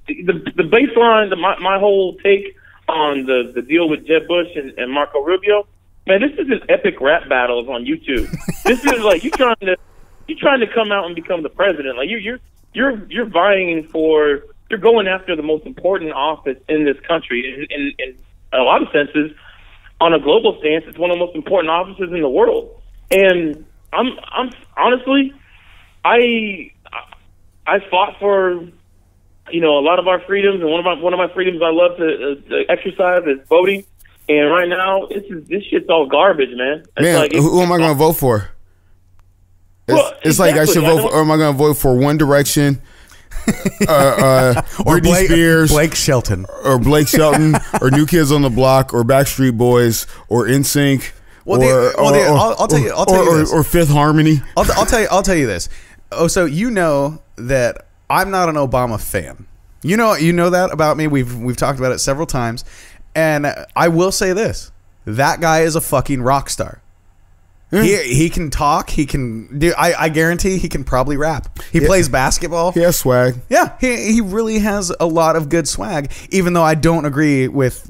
the baseline, my whole take on the deal with Jeb Bush and Marco Rubio, man, this is an epic rap battles on YouTube. This is like you're trying to come out and become the president. Like you're vying for, you're going after the most important office in this country. In a lot of senses, on a global stance, it's one of the most important offices in the world. And I'm honestly, I fought for, a lot of our freedoms, and one of my freedoms I love to exercise is voting. And right now, this shit's all garbage, man. It's who am I going to vote for? It's like I should vote for, or am I going to vote for One Direction, or Britney Spears, Blake Shelton, or New Kids on the Block, or Backstreet Boys, or NSYNC, I'll tell you this. Or Fifth Harmony. I'll tell you this. Oh, so you know that I'm not an Obama fan. You know that about me. We've talked about it several times. And I will say this: that guy is a fucking rock star. He can talk. He can do. I guarantee he can probably rap. He plays basketball. He has swag. Yeah, he really has a lot of good swag. Even though I don't agree with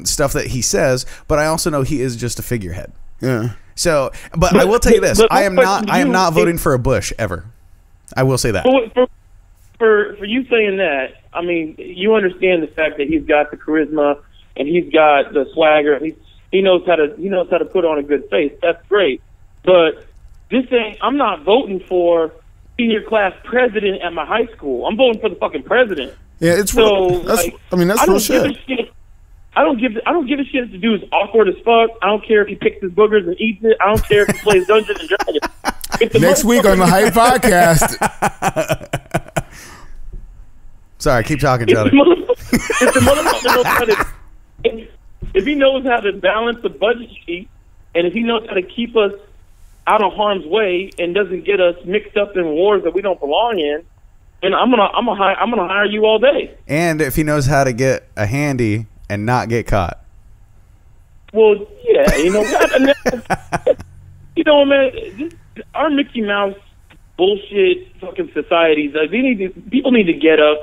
stuff that he says, but I also know he is just a figurehead. Yeah. So, but I will tell you this: I am not voting for a Bush ever. I will say that. For you saying that, I mean, you understand the fact that he's got the charisma and he's got the swagger. He knows how to put on a good face. That's great. But this thing, I'm not voting for senior class president at my high school. I'm voting for the fucking president. Yeah, it's real. That's real shit. I don't give a shit if the dude's awkward as fuck. I don't care if he picks his boogers and eats it. I don't care if he plays Dungeons and Dragons. Next week on the Hype Podcast. Sorry, keep talking, Johnny. If the motherfucker knows how to, if he knows how to balance the budget sheet, and if he knows how to keep us out of harm's way and doesn't get us mixed up in wars that we don't belong in, then I'm gonna hire you all day. And if he knows how to get a handy and not get caught. Well, yeah, you know what? You know, man, our Mickey Mouse bullshit fucking societies. People need to get up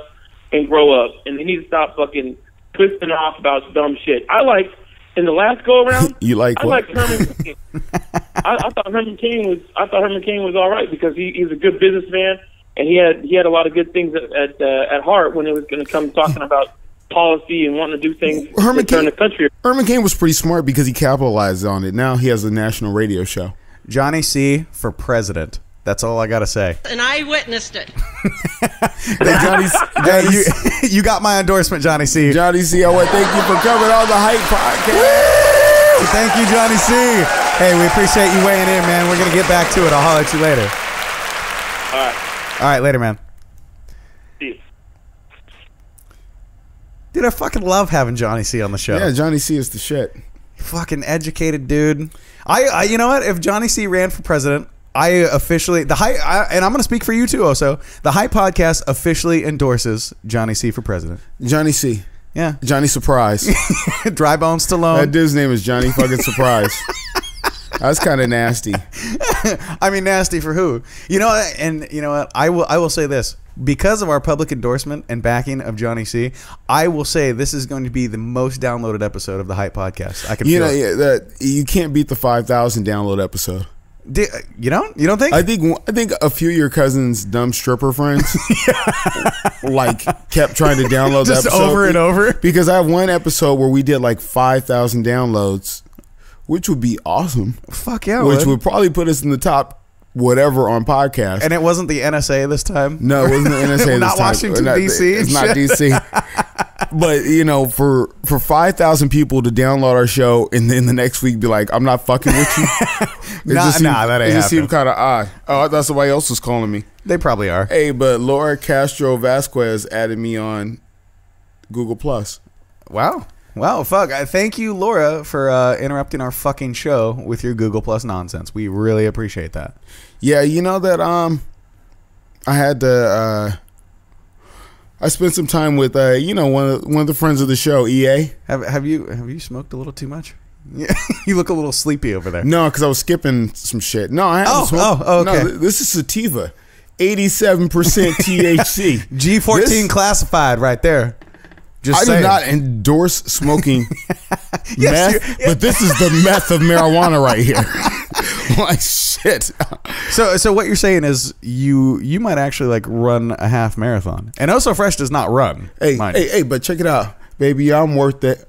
and grow up, and they need to stop fucking twisting off about dumb shit. In the last go around, I liked Herman Cain. I thought Herman Cain was all right because he's a good businessman, and he had a lot of good things at heart when it was going to come talking about policy and wanting to do things to turn the country. Herman Cain was pretty smart because he capitalized on it. Now he has a national radio show. Johnny C for president. That's all I got to say. And I witnessed it. You got my endorsement, Johnny C. Johnny C, I want to thank you for coming on the Hype Podcast. Thank you, Johnny C. Hey, we appreciate you weighing in, man. We're going to get back to it. I'll holler at you later. All right. All right, later, man. See you. Dude, I fucking love having Johnny C on the show. Yeah, Johnny C is the shit. Fucking educated dude. I you know what? If Johnny C ran for president, I officially and I'm going to speak for you too. Also, the Hype Podcast officially endorses Johnny C for president. Johnny C. Yeah. Johnny Surprise. Dry Bones Stallone. That dude's name is Johnny fucking Surprise. That's kind of nasty. I mean, nasty for who? You know, and you know what? I will say this. Because of our public endorsement and backing of Johnny C, I will say this is going to be the most downloaded episode of the Hype Podcast. I can feel it. You can't beat the 5,000 download episode. You don't think? I think a few of your cousin's dumb stripper friends kept trying to download just the episode over and over. Because I have one episode where we did 5,000 downloads, which would be awesome. Fuck yeah, which would probably put us in the top whatever on podcast. And it wasn't the NSA this time. No, it wasn't the NSA this time. Not Washington D.C. It's not D.C. But you know, for 5,000 people to download our show and then the next week be like, "I'm not fucking with you," that ain't happening. It just seemed kind of odd. Oh, I thought somebody else was calling me. They probably are. Hey, but Laura Castro Vasquez added me on Google Plus. Wow, fuck! Thank you, Laura, for interrupting our fucking show with your Google Plus nonsense. We really appreciate that. Yeah, you know that I had to. I spent some time with one of the friends of the show, EA. Have you smoked a little too much? Yeah, you look a little sleepy over there. No, because I was skipping some shit. No, I haven't smoked. Oh, okay. No, this is sativa, 87% THC. G14 classified right there. I do not endorse smoking meth, but this is the meth of marijuana right here. Like shit. So what you're saying is you might actually run a half marathon. And Also Fresh does not run. Hey, but check it out, baby. I'm worth it.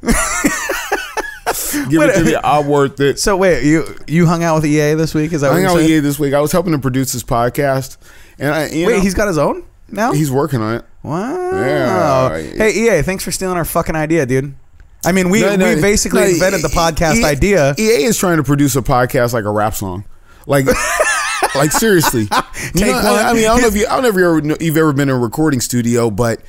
Give it to me. I'm worth it. So wait, you hung out with EA this week? Is that what I you're hung out saying? with EA this week. I was helping to produce this podcast, and he's got his own now. He's working on it. Wow. Yeah. Hey EA, thanks for stealing our fucking idea, dude. I mean, we basically invented the podcast idea. EA is trying to produce a podcast like a rap song, like seriously. Take one. I mean, I don't know if you've ever been in a recording studio, but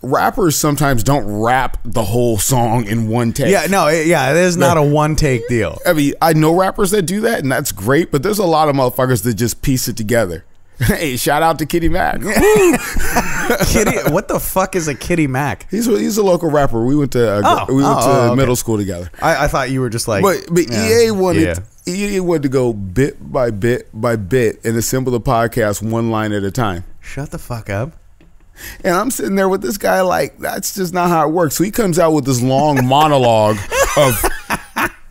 rappers sometimes don't rap the whole song in one take. It is not a one take deal. I mean, I know rappers that do that, and that's great, but there's a lot of motherfuckers that just piece it together. Hey, shout out to Kitty Mac. Kitty, what the fuck is a Kitty Mac? He's a local rapper. We went to middle school together. I thought you were just like, but EA wanted to go bit by bit by bit and assemble the podcast one line at a time. Shut the fuck up. And I'm sitting there with this guy that's just not how it works. So he comes out with this long monologue of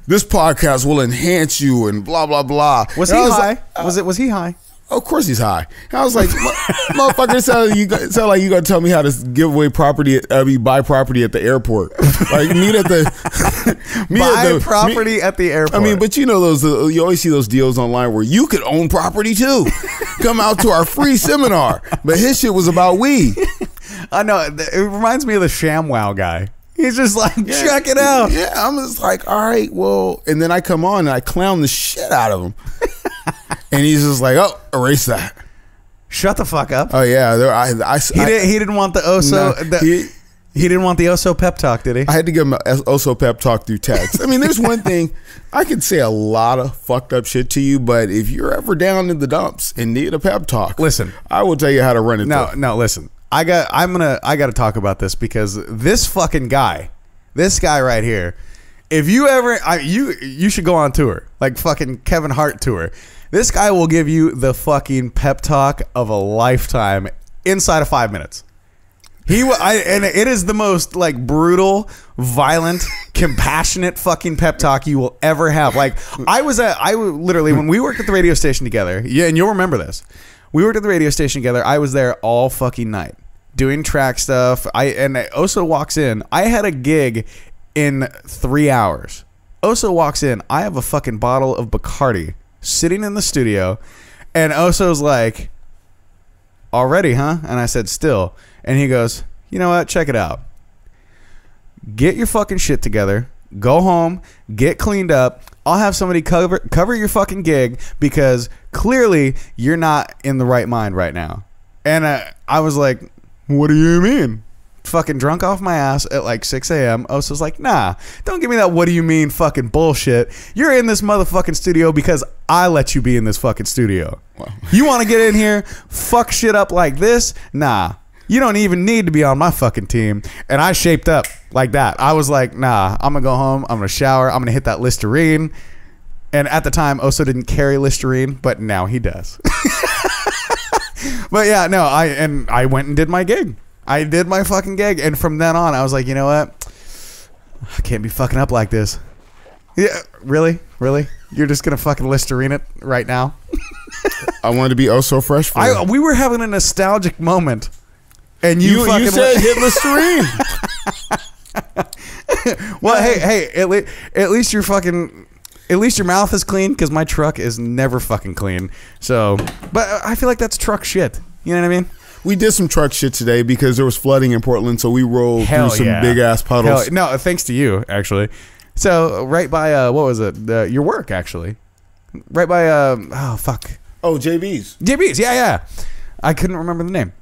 this podcast will enhance you and blah blah blah. Was he high? Was he high? of course he's high. And I was like, motherfucker, it sound like you gonna tell me how to give away property, buy property at the airport. Like meet at the property at the airport. I mean, but you know those, you always see those deals online where you could own property too. Come out to our free seminar. But his shit was about weed. I know. It reminds me of the ShamWow guy. He's just like, check it out. Yeah, I'm just like, all right, well, and then I come on and I clown the shit out of him. And he's just like, oh, erase that. Shut the fuck up. Oh yeah, he didn't want the Oso. No, he didn't want the Oso pep talk, did he? I had to give him an Oso pep talk through text. I mean, there's one thing, I could say a lot of fucked up shit to you, but if you're ever down in the dumps and need a pep talk, listen, I will tell you how to run it. No, listen. I got to talk about this because this fucking guy, this guy right here, if you ever, you should go on tour, like fucking Kevin Hart tour. This guy will give you the fucking pep talk of a lifetime inside of 5 minutes. And it is the most like brutal, violent, compassionate fucking pep talk you will ever have. Like I literally, when we worked at the radio station together, yeah, and you'll remember this. We worked at the radio station together. I was there all fucking night doing track stuff. And Oso walks in. I had a gig in 3 hours. Oso walks in. I have a fucking bottle of Bacardi sitting in the studio, and Oso's like, already, huh? And I said, still. And he goes, you know what? Check it out. Get your fucking shit together. Go home. Get cleaned up. I'll have somebody cover your fucking gig because clearly you're not in the right mind right now. And I was like, what do you mean? Fucking drunk off my ass at like 6 a.m. Oso's like, nah, don't give me that what do you mean fucking bullshit. You're in this motherfucking studio because I let you be in this fucking studio. Wow. You want to get in here, fuck shit up like this? Nah. You don't even need to be on my fucking team. And I shaped up like that. I was like, nah, I'm going to go home. I'm going to shower. I'm going to hit that Listerine. And at the time, Oso didn't carry Listerine, but now he does. But yeah, no, I went and did my gig. I did my fucking gig. And from then on, I was like, you know what? I can't be fucking up like this. Yeah, really? Really? You're just going to fucking Listerine it right now? I wanted to be Oso fresh for you. We were having a nostalgic moment. And you said hit Listerine. Well, hey, at least you're fucking, at least your mouth is clean because my truck is never fucking clean. So, but I feel like that's truck shit. You know what I mean? We did some truck shit today because there was flooding in Portland, so we rolled through some big ass puddles. No, thanks to you actually. So right by what was it? Your work actually. Right by oh fuck. Oh, JB's. JB's, yeah. I couldn't remember the name.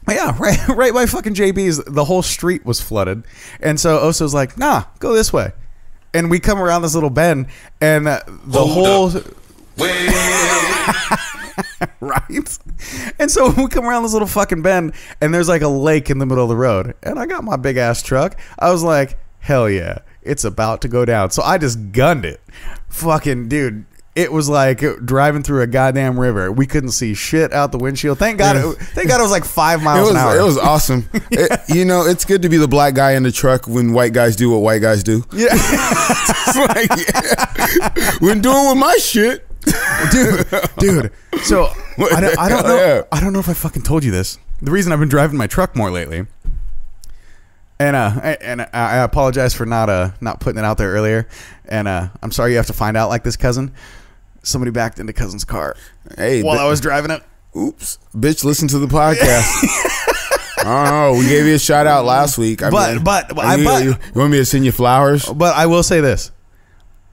Yeah, right by fucking JB's, the whole street was flooded. And so Oso's like, nah, go this way. And we come around this little bend, and right? And so we come around this little fucking bend, and there's like a lake in the middle of the road. And I got my big ass truck. I was like, hell yeah, it's about to go down. So I just gunned it. Fucking dude. It was like driving through a goddamn river. We couldn't see shit out the windshield. Thank God it was like 5 miles an hour. It was awesome. It's good to be the black guy in the truck when white guys do what white guys do. Yeah. When doing with my shit. Dude. So I don't know if I fucking told you this. The reason I've been driving my truck more lately. And I apologize for not putting it out there earlier. And I'm sorry you have to find out like this, cousin. Somebody backed into cousin's car while I was driving it. Oops. Bitch, listen to the podcast. Oh, we gave you a shout out last week. You want me to send you flowers? But I will say this.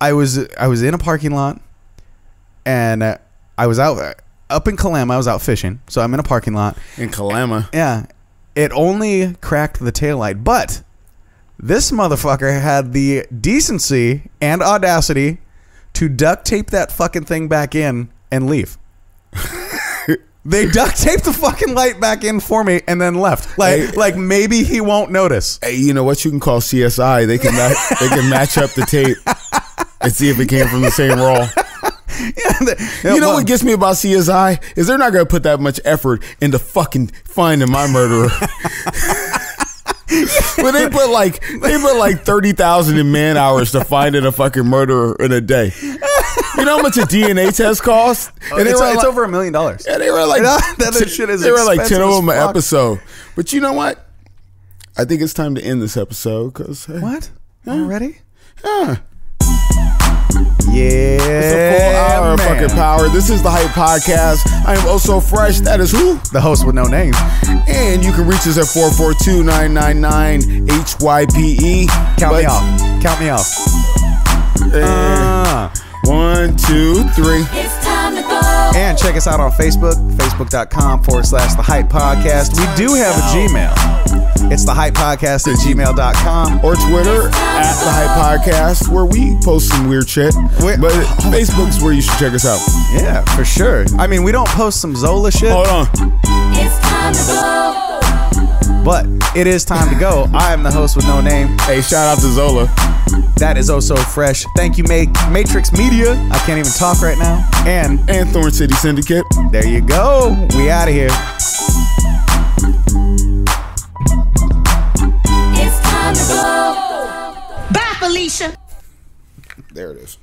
I was in a parking lot, and I was out up in Kalama. I was out fishing. So I'm in a parking lot. In Kalama? Yeah. It only cracked the taillight, but this motherfucker had the decency and audacity to duct tape that fucking thing back in and leave. They duct taped the fucking light back in for me and then left. Like maybe he won't notice. Hey, you know what? You can call CSI. They can match up the tape and see if it came from the same roll. You know what gets me about CSI is they're not going to put that much effort into fucking finding my murderer. But they put like 30,000 in man hours to finding a fucking murderer in a day. You know how much a DNA test costs? And it's over $1 million. Yeah, they were like that shit is. They were like 10 of them an episode. But you know what? I think it's time to end this episode because what? Already? Yeah. Yeah, it's a full hour of fucking power. This is the Hype Podcast. I am Also Fresh. That is who? The host with no name. And you can reach us at 442-999-HYPE. Count me off. Count me off. 1, 2, 3. It's time to go. And check us out on Facebook, facebook.com/The Hype Podcast. We do have a Gmail. It's thehypepodcast@gmail.com. Or Twitter @The Hype Podcast, where we post some weird shit. But Facebook's where you should check us out. Yeah, for sure. I mean, we don't post some Zola shit. Hold on. It's time to go. But it is time to go. I am the host with no name. Hey, shout out to Zola. That is Oh So Fresh. Thank you, Matrix Media. I can't even talk right now. And Thorn City Syndicate. There you go. We out of here. It's time to go. Bye, Felicia. There it is.